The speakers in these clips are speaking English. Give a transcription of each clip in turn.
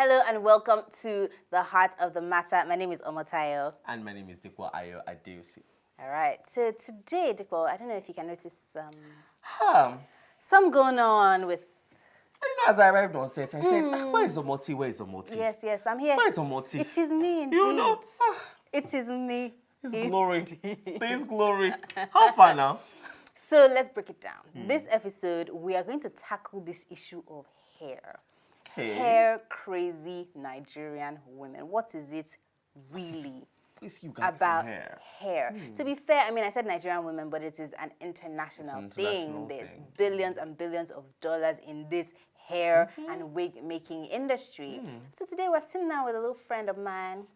Hello and welcome to the Heart of the Matter. My name is Omotayo. And my name is Dikwa Ayo Adeosi. All right. So today, Dikwa, I don't know if you can notice Um, some going on with. as I arrived on set, I said, where is the moti? Where is the moti? Yes, I'm here. Where is the moti? It is me, indeed. You know, it is me. It's glory. There's glory. How far now? So let's break it down. This episode, we are going to tackle this issue of hair. Hey. Hair crazy Nigerian women. What is it really about hair? To be fair, I mean, I said Nigerian women, but it is an international thing. There's billions and billions of dollars in this hair and wig making industry. So today we're sitting down with a little friend of mine.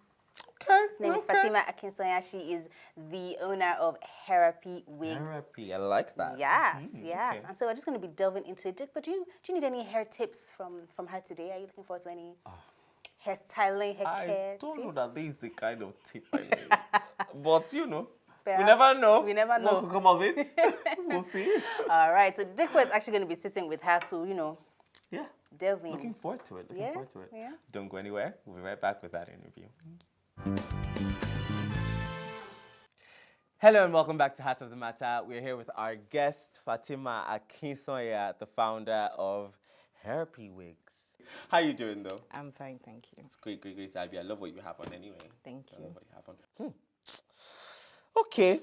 His name is Fatimah Akinsanya. She is the owner of Hairapy Wigs. Hairapy, I like that. Yes. And so we're just going to be delving into it. But do you need any hair tips from her today? Are you looking forward to any hairstyling, hair care I don't tips? know that this is the kind of tip I need. But you know, Perhaps. we never know. We never know. What could come of it. We'll see. All right. So Dikwa is actually going to be sitting with her to, delving. Looking forward to it. Yeah. Don't go anywhere. We'll be right back with that interview. Hello and welcome back to Heart of the Matter. We're here with our guest, Fatimah Akinsanya, the founder of Hairapy Wigs. How are you doing though? I'm fine, thank you. It's great to have you. I love what you have on anyway. Thank you. I love what you have on. Okay.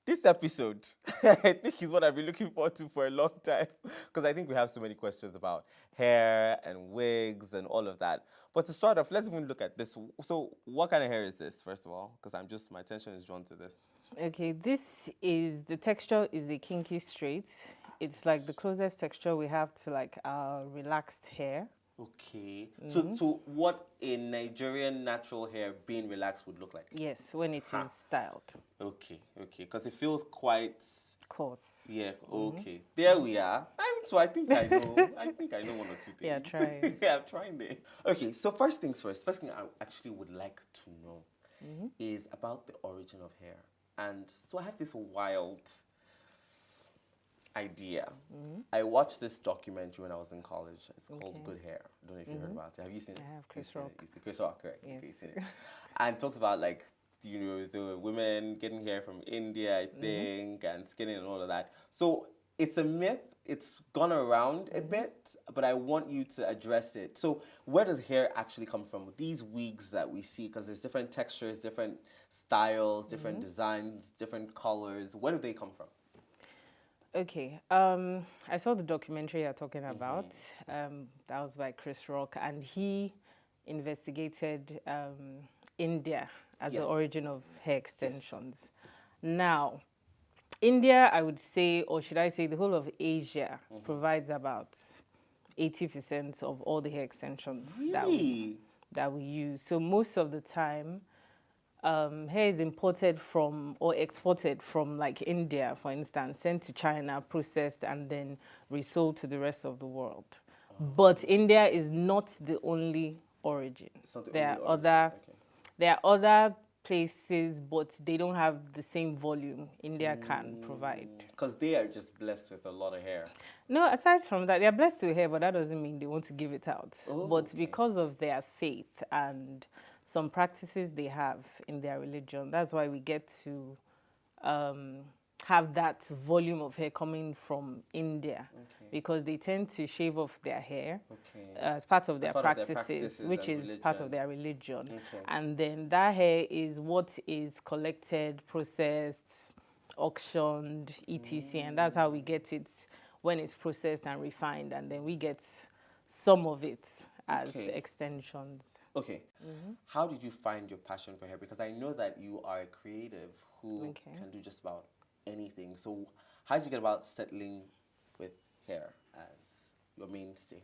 This episode, I think is what I've been looking forward to for a long time because I think we have so many questions about hair and wigs and all of that. But to start off, let's even look at this. So what kind of hair is this, first of all? Because my attention is drawn to this. Okay, the texture is a kinky straight. It's like the closest texture we have to like our relaxed hair. Okay. So what a Nigerian natural hair being relaxed would look like? Yes, when it is styled. Okay. Because it feels quite coarse. Yeah, okay. There we are. I think I know. I think I know one or two things. Yeah, try. Yeah, I'm trying it. Okay, so first things first. First thing I actually would like to know is about the origin of hair. And so I have this wild idea. I watched this documentary when I was in college. It's called Good Hair. I don't know if you heard about it. Have you seen it? I have. Chris Rock. You see Chris Rock, correct? Yes. Okay, seen it. And talks about like, the women getting hair from India, I think, and skinning and all of that. So it's a myth. It's gone around a bit, but I want you to address it. So where does hair actually come from? These wigs that we see, because there's different textures, different styles, different designs, different colors. Where do they come from? Okay, I saw the documentary you're talking about. That was by Chris Rock, and he investigated India as the origin of hair extensions. Now, India, I would say, or should I say the whole of Asia, provides about 80% of all the hair extensions that we use. So most of the time, hair is imported from or exported from like India, for instance, sent to China, processed, and then resold to the rest of the world. But India is not the only origin. There are other places, but they don't have the same volume India can provide. Because they are just blessed with a lot of hair. No, aside from that, they're blessed with hair, but that doesn't mean they want to give it out. Because of their faith and some practices they have in their religion, that's why we get to have that volume of hair coming from India, because they tend to shave off their hair as part of their practices, which is part of their religion. And then that hair is what is collected, processed, auctioned, etc. And that's how we get it when it's processed and refined. And then we get some of it as extensions. Okay. How did you find your passion for hair? Because I know that you are a creative who can do just about anything. So how did you get about settling with hair as your mainstay?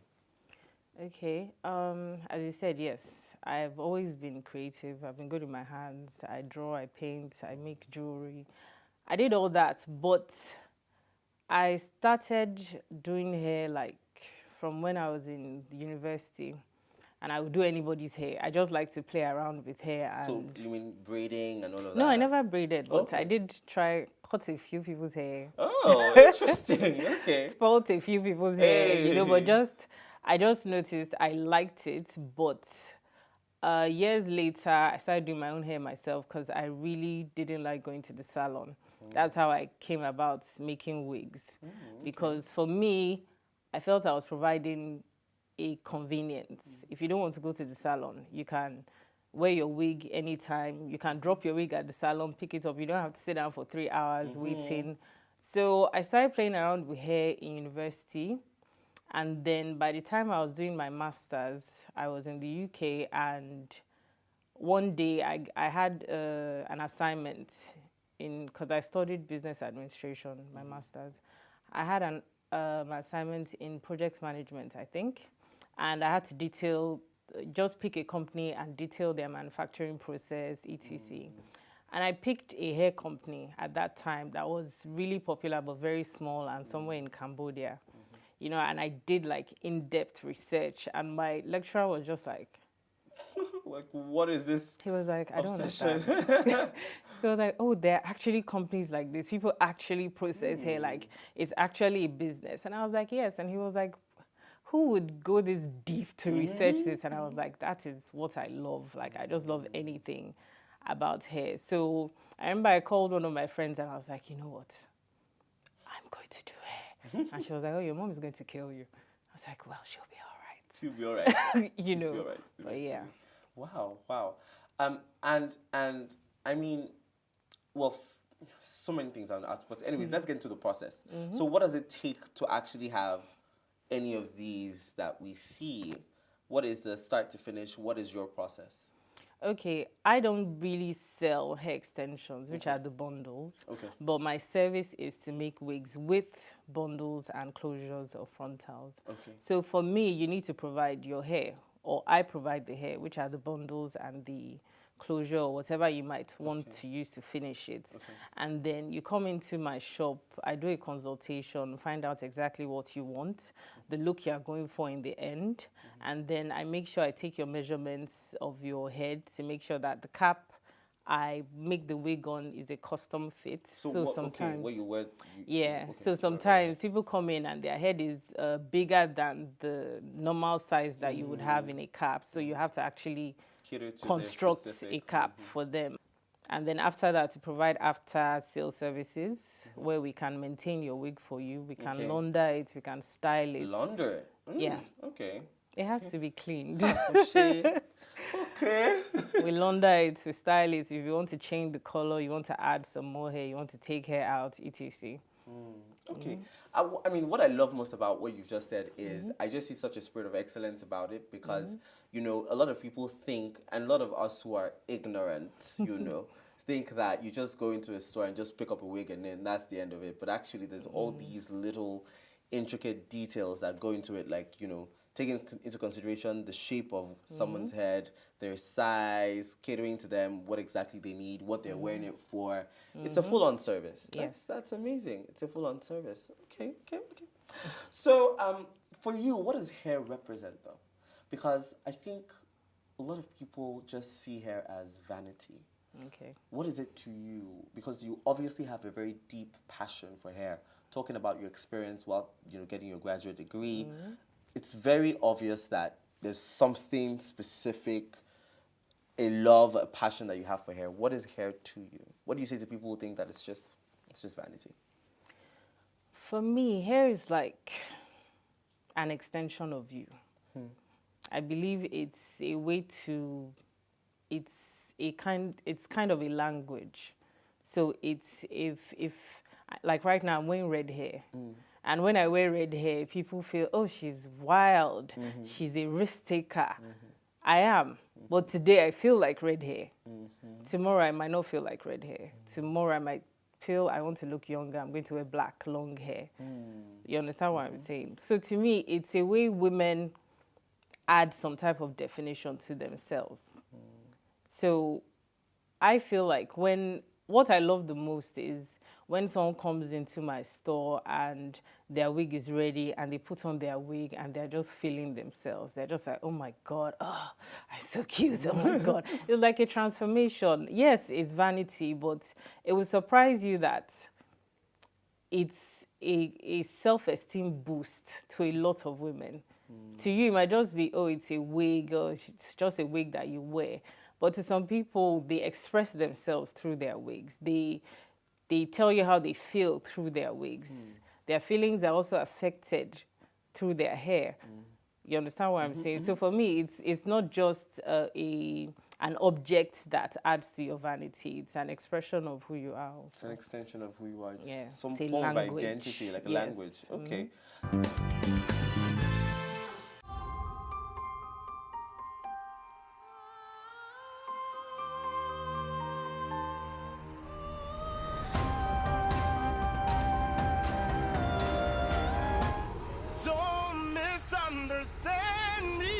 Okay. As you said, yes. I've always been creative. I've been good with my hands. I draw, I paint, I make jewelry. I did all that, but I started doing hair like from when I was in university. And I would do anybody's hair. I just like to play around with hair. And so you mean braiding and all of that? No, I never braided, but I did try cut a few people's hair. Oh, interesting. Okay. Spoiled a few people's hair, but just I just noticed I liked it, but years later, I started doing my own hair myself because I really didn't like going to the salon. That's how I came about making wigs. Okay. Because for me, I felt I was providing a convenience. If you don't want to go to the salon, you can wear your wig anytime. You can drop your wig at the salon, pick it up. You don't have to sit down for 3 hours waiting. So I started playing around with hair in university. And then by the time I was doing my master's, I was in the UK, and one day I had an assignment because I studied business administration, my master's. I had an assignment in project management, I think, and I had to just pick a company and detail their manufacturing process, etc. And I picked a hair company at that time that was really popular but very small and somewhere in Cambodia. You know, and I did like in-depth research, and my lecturer was just like, like, what is this? He was like, I don't obsession? understand. He was like, oh, there are actually companies like this. People actually process hair, like it's actually a business. And I was like, yes. And he was like, who would go this deep to research this? And I was like, that is what I love. Like, I just love anything about hair. So I remember I called one of my friends and I was like, you know what? I'm going to do hair. And she was like, oh, your mom is going to kill you. I was like, well, she'll be all right. She'll be all right. You know. She'll be all right. But yeah. Wow, wow. And I mean, well, so many things I suppose. Anyways, let's get into the process. So what does it take to actually have any of these that we see? What is the start to finish? What is your process? Okay, I don't really sell hair extensions, which are the bundles. Okay. But my service is to make wigs with bundles and closures or frontals. Okay. So for me, you need to provide your hair, or I provide the hair, which are the bundles and the closure or whatever you might want to use to finish it. Okay. And then you come into my shop, I do a consultation, find out exactly what you want, the look you're going for in the end, and then I make sure I take your measurements of your head to make sure that the cap I make the wig on is a custom fit. So sometimes, what you wear, so sometimes people come in and their head is bigger than the normal size that you would have in a cap. So you have to actually construct a cap for them. And then after that, to provide after sale services where we can maintain your wig for you. We can launder it, we can style it. Launder it? Yeah. Okay. It has to be cleaned. Okay. We launder it, we style it. If you want to change the color, you want to add some more hair, you want to take hair out, etc. Okay. I mean, what I love most about what you've just said is I just see such a spirit of excellence about it because, you know, a lot of people think, and a lot of us who are ignorant, you know, think that you just go into a store and just pick up a wig and then that's the end of it. But actually, there's all these little intricate details that go into it, like, you know, taking into consideration the shape of someone's head, their size, catering to them, what exactly they need, what they're wearing it for. It's a full-on service. That's amazing. It's a full-on service. Okay. So for you, what does hair represent, though? Because I think a lot of people just see hair as vanity. Okay. What is it to you? Because you obviously have a very deep passion for hair. Talking about your experience while, you know, getting your graduate degree, it's very obvious that there's something specific, a love, a passion that you have for hair. What is hair to you? What do you say to people who think that it's just vanity? For me, hair is like an extension of you. I believe it's a way to, it's kind of a language. So it's if like right now I'm wearing red hair. And when I wear red hair, people feel, oh, she's wild. She's a risk taker. I am. But today I feel like red hair. Tomorrow I might not feel like red hair. Tomorrow I might feel I want to look younger. I'm going to wear black, long hair. You understand what I'm saying? So to me, it's a way women add some type of definition to themselves. So I feel like what I love the most is when someone comes into my store and their wig is ready and they put on their wig and they're just feeling themselves. They're just like, oh my God, oh, I'm so cute, oh my God. It's like a transformation. Yes, it's vanity, but it will surprise you that it's a self-esteem boost to a lot of women. To you, it might just be, oh, it's a wig, or it's just a wig that you wear. But to some people, they express themselves through their wigs. They tell you how they feel through their wigs. Their feelings are also affected through their hair. You understand what I'm saying? So for me, it's not just an object that adds to your vanity. It's an expression of who you are also. It's an extension of who you are. It's Yeah. some It's a form language. of identity, like a Yes. language. Okay. Don't misunderstand me.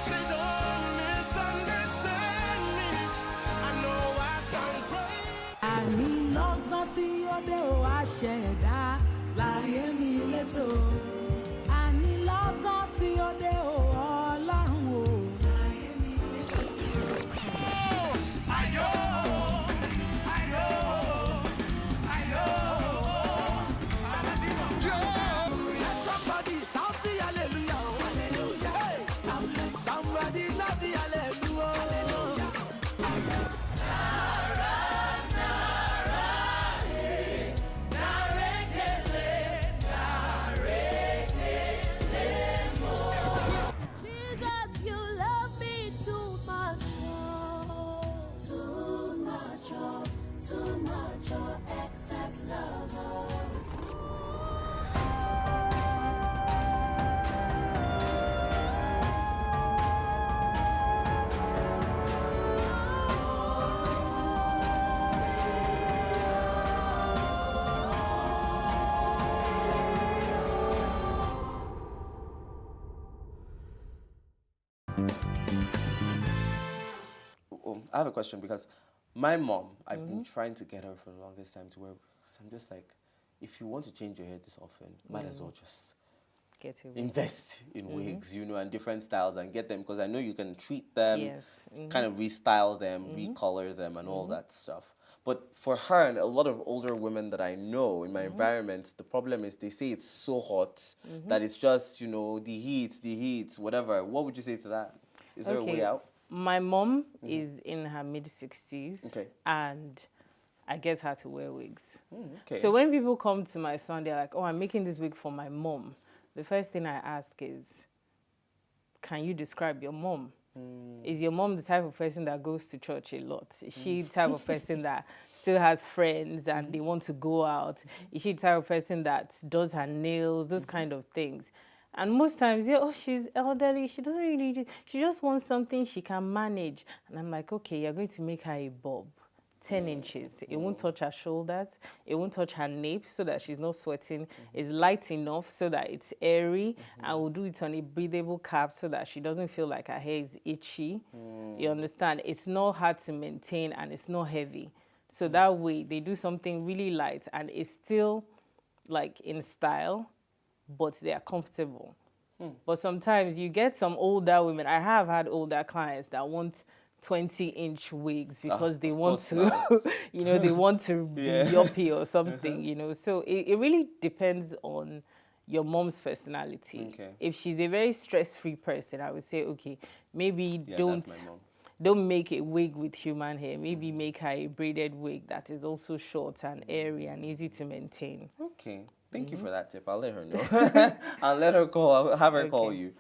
Say don't misunderstand me. I know I sound crazy. Àní lọ́gán tí ó dé ó wá ṣẹ̀dá láyé mi létò. Àní lọ́gán tí ó dé ó Ọlọ́run o. Láyé mi létò. Ayo, ayo, ayo. Let somebody shout the hallelujah, hallelujah. Hey, somebody shout the hallelujah, hallelujah. Jesus, you love me too much. Too much, excess love. I have a question because my mom, I've been trying to get her for the longest time to wear wigs. I'm just like, if you want to change your hair this often, might as well just Get it. invest in wigs, you know, and different styles and get them because I know you can treat them, Yes. kind of restyle them, recolor them, and all that stuff. But for her and a lot of older women that I know in my environment, the problem is they say it's so hot that it's just, you know, the heat, whatever. What would you say to that? Is there a way out? My mom is in her mid-60s, Okay. and I get her to wear wigs. Okay. So when people come to my son, they're like, oh, I'm making this wig for my mom. The first thing I ask is, can you describe your mom? Is your mom the type of person that goes to church a lot? Is she the type of person that still has friends and they want to go out? Is she the type of person that does her nails, those kind of things? And most times, yeah, oh, she's elderly. She doesn't really, she just wants something she can manage. And I'm like, okay, you're going to make her a bob. 10 inches. It won't touch her shoulders. It won't touch her nape so that she's not sweating. It's light enough so that it's airy. And we'll do it on a breathable cap so that she doesn't feel like her hair is itchy. You understand? It's not hard to maintain and it's not heavy. So that way, they do something really light and it's still like in style, but they are comfortable. But sometimes you get some older women. I have had older clients that want 20-inch wigs because they want to, you know, they want to be yuppie or something, you know. So it really depends on your mom's personality. Okay. If she's a very stress-free person, I would say, okay, maybe Yeah, don't that's my mom. don't make a wig with human hair. Maybe make her a braided wig that is also short and airy and easy to maintain. Okay. Thank you for that tip. I'll let her know. I'll let her call. I'll have her call you.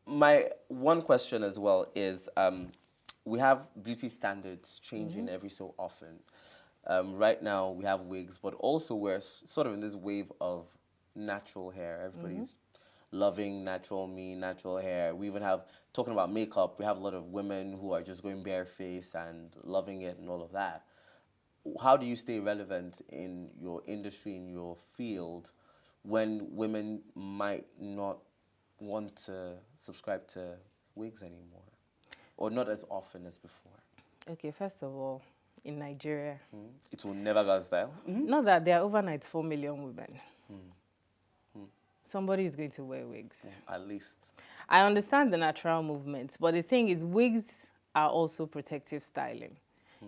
My one question as well is, we have beauty standards changing every so often. Right now we have wigs, but also we're sort of in this wave of natural hair. Everybody's loving natural me, natural hair. We even have, talking about makeup, we have a lot of women who are just going bareface and loving it and all of that. How do you stay relevant in your industry, in your field, when women might not want to subscribe to wigs anymore? Or not as often as before? Okay, first of all, in Nigeria, It will never go style. not that there are overnight 4 million women. Somebody is going to wear wigs. At least. I understand the natural movement, but the thing is, wigs are also protective styling.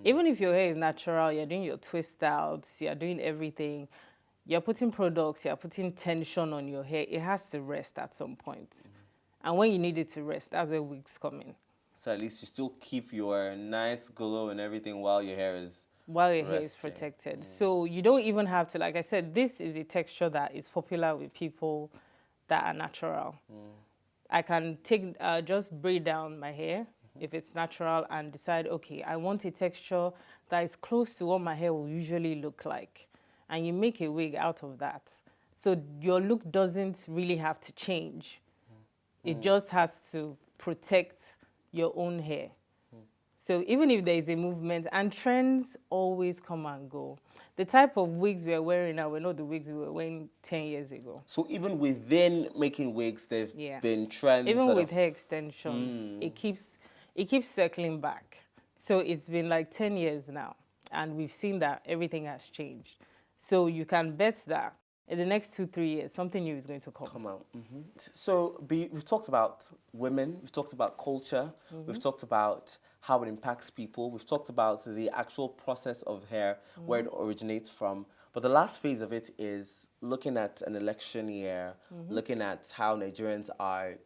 Even if your hair is natural, you're doing your twist outs, you're doing everything, you're putting products, you're putting tension on your hair, it has to rest at some point. And when you need it to rest, that's where wigs come in. So at least you still keep your nice glow and everything while your hair is hair is protected. So you don't even have to, like I said, this is a texture that is popular with people that are natural. I can take, just braid down my hair if it's natural and decide, okay, I want a texture that is close to what my hair will usually look like. And you make a wig out of that. So your look doesn't really have to change. It just has to protect your own hair. So even if there is a movement, and trends always come and go. The type of wigs we are wearing now, we're not the wigs we were wearing 10 years ago. So even within making wigs, there's been trends. Even with hair extensions, it keeps circling back. So it's been like 10 years now, and we've seen that everything has changed. So you can bet that in the next 2-3 years, something new is going to come out. So we've talked about women, we've talked about culture, we've talked about how it impacts people, we've talked about the actual process of hair, where it originates from. But the last phase of it is looking at an election year, looking at how Nigerians are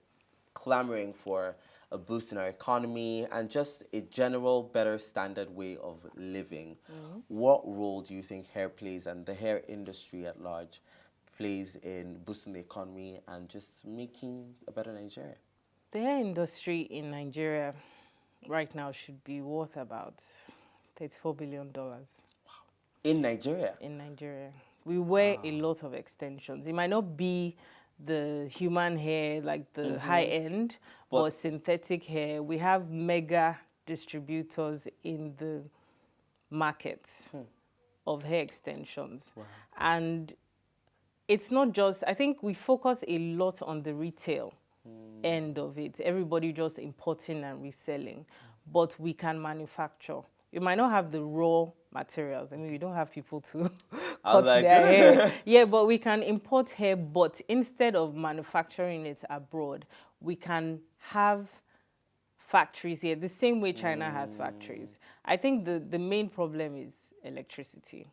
clamoring for a boost in our economy and just a general better standard way of living. What role do you think hair plays and the hair industry at large plays in boosting the economy and just making a better Nigeria? The hair industry in Nigeria right now should be worth about $34 billion. Wow. In Nigeria? In Nigeria. We wear a lot of extensions. It might not be the human hair, like the high end, but synthetic hair. We have mega distributors in the market of hair extensions. Wow. And it's not just, I think we focus a lot on the retail end of it. Everybody just importing and reselling, but we can manufacture. You might not have the raw materials. I mean, we don't have people to cut their hair. Yeah, but we can import hair, but instead of manufacturing it abroad, we can have factories here, the same way China has factories. I think the main problem is electricity.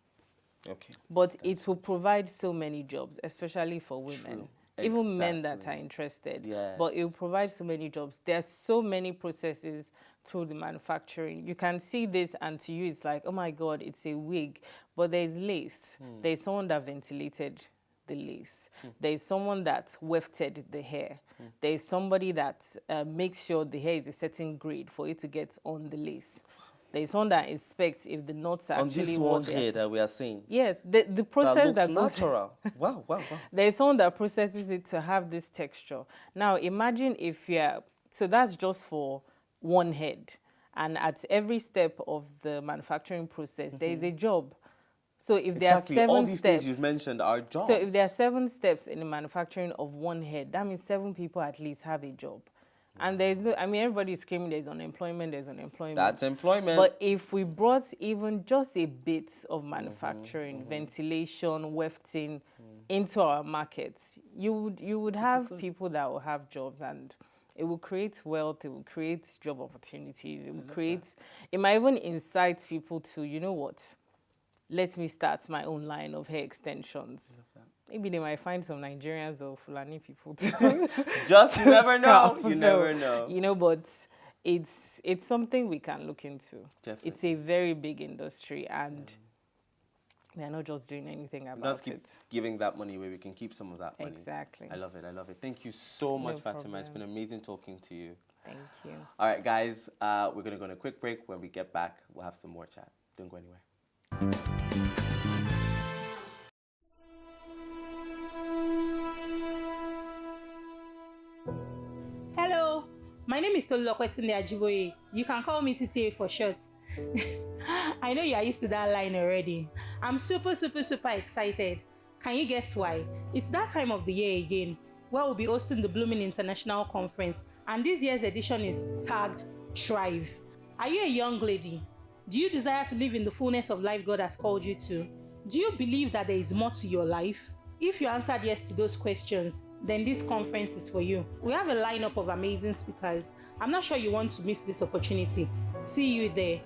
Okay. But it will provide so many jobs, especially for women. True. Even men that are interested. Yes. But it will provide so many jobs. There are so many processes through the manufacturing. You can see this and to you it's like, oh my God, it's a wig. But there's lace. There's someone that ventilated the lace. There's someone that wefted the hair. There's somebody that makes sure the hair is a certain grade for it to get on the lace. There's one that inspects if the knots are actually on this one here that we are seeing. Yes, the process that looks natural. Wow. There's one that processes it to have this texture. Now imagine if so that's just for one head, and at every step of the manufacturing process, there is a job. So if there are 7 all these steps, things you've mentioned are jobs. So if there are 7 steps in the manufacturing of one head, that means 7 people at least have a job. And there's no, I mean, everybody's screaming there's unemployment. That's employment. But if we brought even just a bit of manufacturing, ventilation, wefting into our markets, you would have people that will have jobs, and it will create wealth, it will create job opportunities, it might even incite people to, you know what, let me start my own line of hair extensions. Maybe they might find some Nigerians or Fulani people too. Just, you never know. You never know. You know, but it's something we can look into. Definitely. It's a very big industry, and we're not just doing anything about it. Not keep giving that money away. We can keep some of that money. Exactly. I love it. Thank you so much, Fatimah. It's been amazing talking to you. Thank you. All right, guys. We're going to go on a quick break. When we get back, we'll have some more chat. Don't go anywhere. Hello, my name is Tolulopetunde Ajiboye. You can call me TTA for short. I know you are used to that line already. I'm super excited. Can you guess why? It's that time of the year again, where we'll be hosting the Blooming International Conference, and this year's edition is tagged Thrive. Are you a young lady? Do you desire to live in the fullness of life God has called you to? Do you believe that there is more to your life? If you answered yes to those questions, then this conference is for you. We have a lineup of amazing speakers. I'm not sure you want to miss this opportunity. See you there.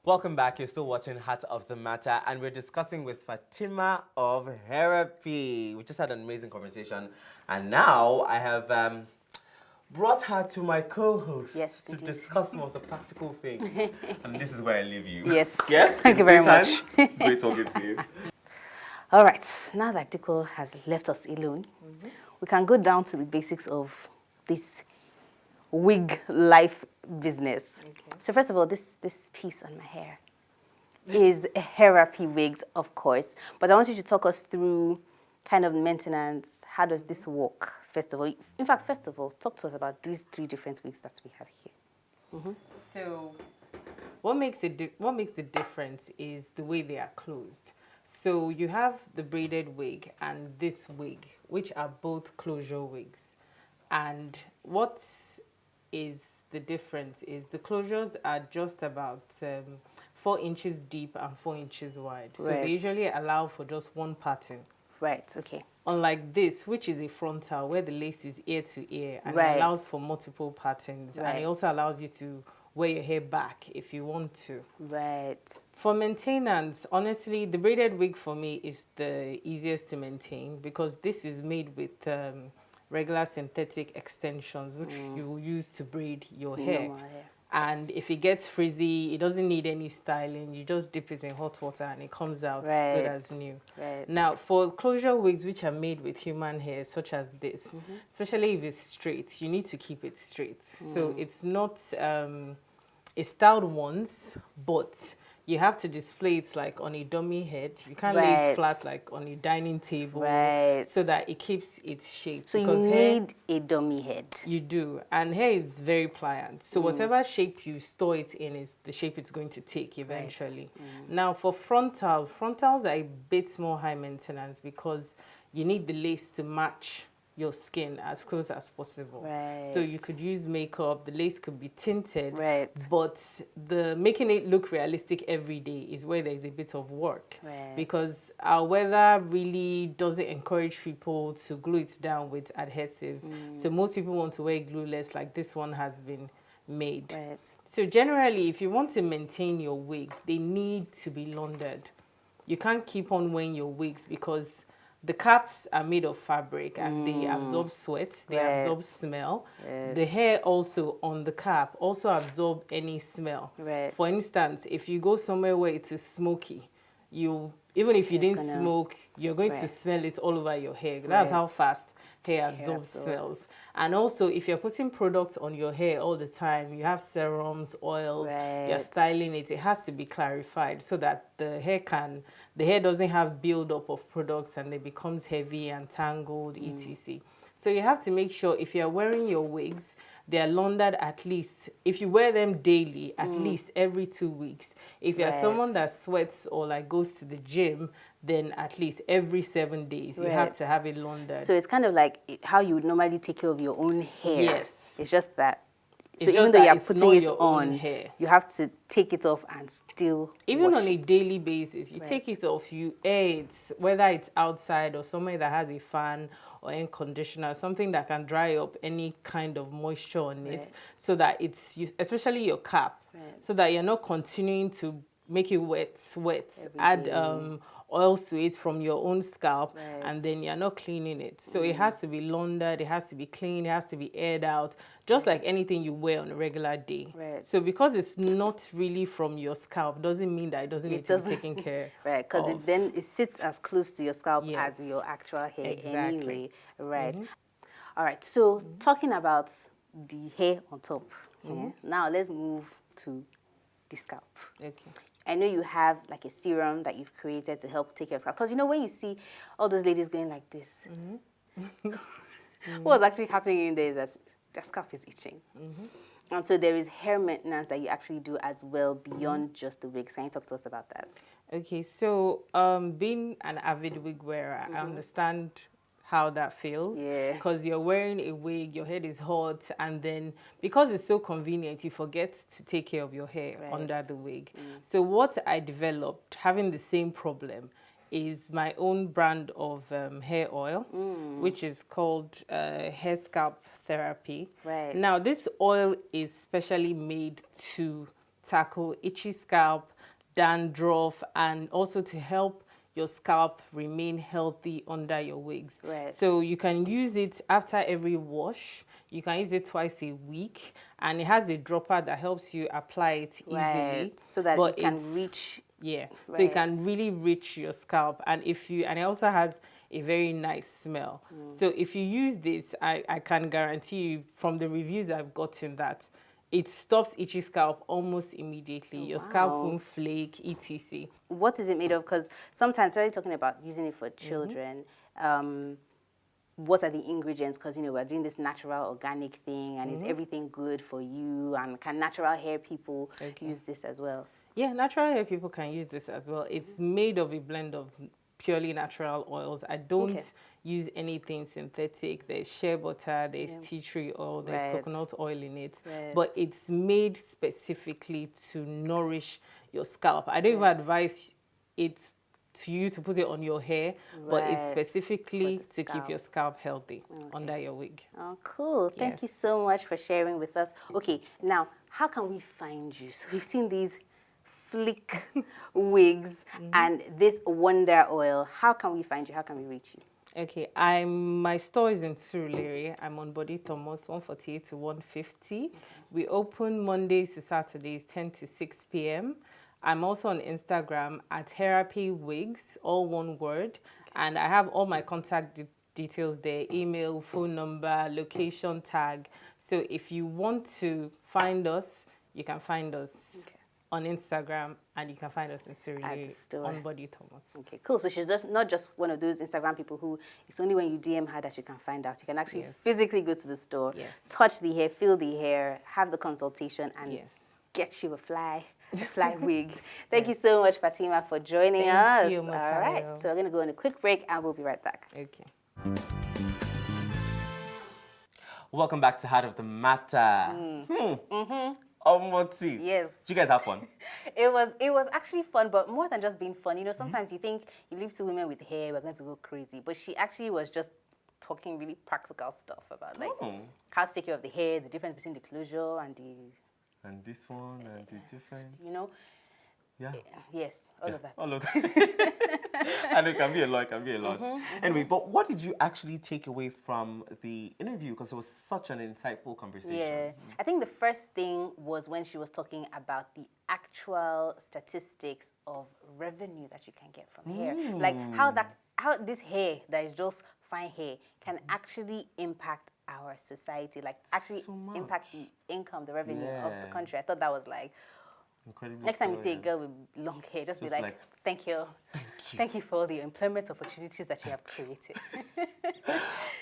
Welcome back. You're still watching Heart of the Matter, and we're discussing with Fatimah of Hairapy. We just had an amazing conversation, and now I have brought her to my co-host to discuss some of the practical things. And this is where I leave you. Yes. Yes? Thank you very much. Great talking to you. All right. Now that Diko has left us alone, we can go down to the basics of this wig life business. Okay. So first of all, this piece on my hair is Hairapy Wigs, of course. But I want you to talk us through kind of maintenance. How does this work, first of all? In fact, first of all, talk to us about these 3 different wigs that we have here. So what makes the difference is the way they are closed. So you have the braided wig and this wig, which are both closure wigs. And what is the difference is the closures are just about 4 inches deep and 4 inches wide. So they usually allow for just one pattern. Right, okay. Unlike this, which is a frontal, where the lace is ear to ear, and it allows for multiple patterns. And it also allows you to wear your hair back if you want to. Right. For maintenance, honestly, the braided wig for me is the easiest to maintain because this is made with regular synthetic extensions, which you will use to braid your hair. And if it gets frizzy, it doesn't need any styling. You just dip it in hot water and it comes out good as new. Now, for closure wigs, which are made with human hair, such as this, especially if it's straight, you need to keep it straight. So it's not it's styled once, but you have to display it like on a dummy head. You can't lay it flat like on a dining table so that it keeps its shape. So because you need a dummy head. You do. And hair is very pliant. So whatever shape you store it in is the shape it's going to take eventually. Now for frontals are a bit more high maintenance because you need the lace to match your skin as close as possible. So you could use makeup, the lace could be tinted, but the making it look realistic every day is where there's a bit of work. Because our weather really doesn't encourage people to glue it down with adhesives. So most people want to wear glueless like this one has been made. So generally, if you want to maintain your wigs, they need to be laundered. You can't keep on wearing your wigs because the caps are made of fabric and they absorb sweat, they absorb smell. The hair also on the cap also absorb any smell. For instance, if you go somewhere where it is smoky, even if you didn't smoke, you're going to smell it all over your hair. That's how fast hair absorbs smells. And also, if you're putting products on your hair all the time, you have serums, oils, you're styling it, it has to be clarified so that the hair doesn't have build-up of products and it becomes heavy and tangled, etc. So you have to make sure if you're wearing your wigs, they're laundered at least, if you wear them daily, at least every 2 weeks. If you're someone that sweats or like goes to the gym, then at least every 7 days you have to have it laundered. So it's kind of like how you would normally take care of your own hair. Yes. It's just that. It's so even though you're putting it on, hair, you have to take it off and still even on a daily basis, you take it off, you air it, whether it's outside or somewhere that has a fan or air conditioner, something that can dry up any kind of moisture on it, so that it's, especially your cap, so that you're not continuing to make it wet, add oils to it from your own scalp, and then you're not cleaning it. So it has to be laundered, it has to be cleaned, it has to be aired out, just like anything you wear on a regular day. So because it's not really from your scalp, doesn't mean that it doesn't need to be taken care of. Because it sits as close to your scalp as your actual hair anyway. All right, so talking about the hair on top, now let's move to the scalp. I know you have like a serum that you've created to help take care of scalp. Because you know when you see all those ladies going like this, what's actually happening in there is that their scalp is itching. And so there is hair maintenance that you actually do as well beyond just the wigs. Can you talk to us about that? Okay, so being an avid wig wearer, I understand how that feels, because you're wearing a wig, your head is hot, and then because it's so convenient, you forget to take care of your hair under the wig. So what I developed, having the same problem, is my own brand of hair oil, which is called Hair Scalp Therapy. Right. Now, this oil is specially made to tackle itchy scalp, dandruff, and also to help your scalp remain healthy under your wigs. Right. So you can use it after every wash. You can use it twice a week, and it has a dropper that helps you apply it easily. Right. So that but it can reach. Yeah, Right. so it can really reach your scalp, and it also has a very nice smell. So if you use this, I can guarantee you from the reviews I've gotten that it stops itchy scalp almost immediately. Your scalp won't flake, etc. What is it made of? Because sometimes, when talking about using it for children, what are the ingredients? Because, you know, we're doing this natural, organic thing, and is everything good for you? And can natural hair people use this as well? Yeah, natural hair people can use this as well. It's made of a blend of purely natural oils. I don't use anything synthetic. There's shea butter, there's tea tree oil, there's coconut oil in it. But it's made specifically to nourish your scalp. I don't even advise it to you to put it on your hair, but it's specifically to keep your scalp healthy under your wig. Oh, cool. Thank you so much for sharing with us. Okay, now, how can we find you? So we've seen these slick wigs and this wonder oil. How can we find you? How can we reach you? Okay, my store is in Surulere. I'm on Body Thomas, 148 to 150. We open Mondays to Saturdays, 10 to 6 p.m. I'm also on Instagram at Hairapy Wigs, all one word. And I have all my contact details there, email, phone number, location tag. So if you want to find us, you can find us on Instagram, and you can find us in Surulere on Body Thomas. Okay, cool. So she's just not just one of those Instagram people who it's only when you DM her that you can find out. You can actually physically go to the store, touch the hair, feel the hair, have the consultation, and get you a fly wig. Thank you so much, Fatima, for joining us. Thank you, All right, so we're going to go on a quick break, and we'll be right back. Okay. Welcome back to Heart of the Matter. Omoti. Yes. Did you guys have fun? It was actually fun, but more than just being fun. You know, sometimes you think you leave two women with hair, we're going to go crazy. But she actually was just talking really practical stuff about like how to take care of the hair, the difference between the closure and the... And this one, and the different... You know? Yeah. Yes, all of that. All of that. And it can be a lot, Anyway, but what did you actually take away from the interview? Because it was such an insightful conversation. Yeah. I think the first thing was when she was talking about the actual statistics of revenue that you can get from hair. Like how this hair that is just fine hair can actually impact our society, like actually impact the income, the revenue of the country. I thought that was like, incredibly next time you see a girl with long hair, just be like, thank you. Thank you for all the employment opportunities that you have created.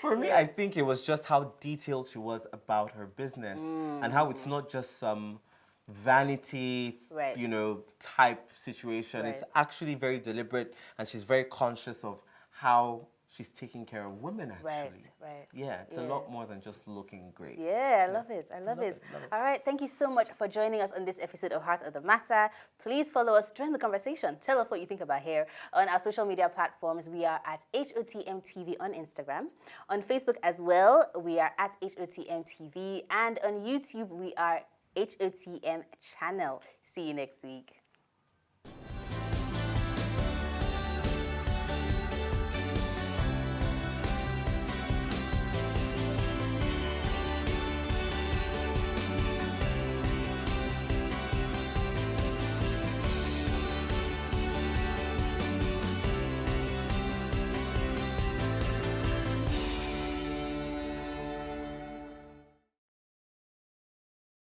For me, I think it was just how detailed she was about her business and how it's not just some vanity, you know, type situation. It's actually very deliberate, and she's very conscious of how she's taking care of women, actually. Yeah, it's a lot more than just looking great. Yeah, I love it. I love it. All right, thank you so much for joining us on this episode of Heart of the Matter. Please follow us, join the conversation. Tell us what you think about hair. On our social media platforms, we are at HOTMTV on Instagram. On Facebook as well, we are at HOTMTV. And on YouTube, we are HOTM channel. See you next week.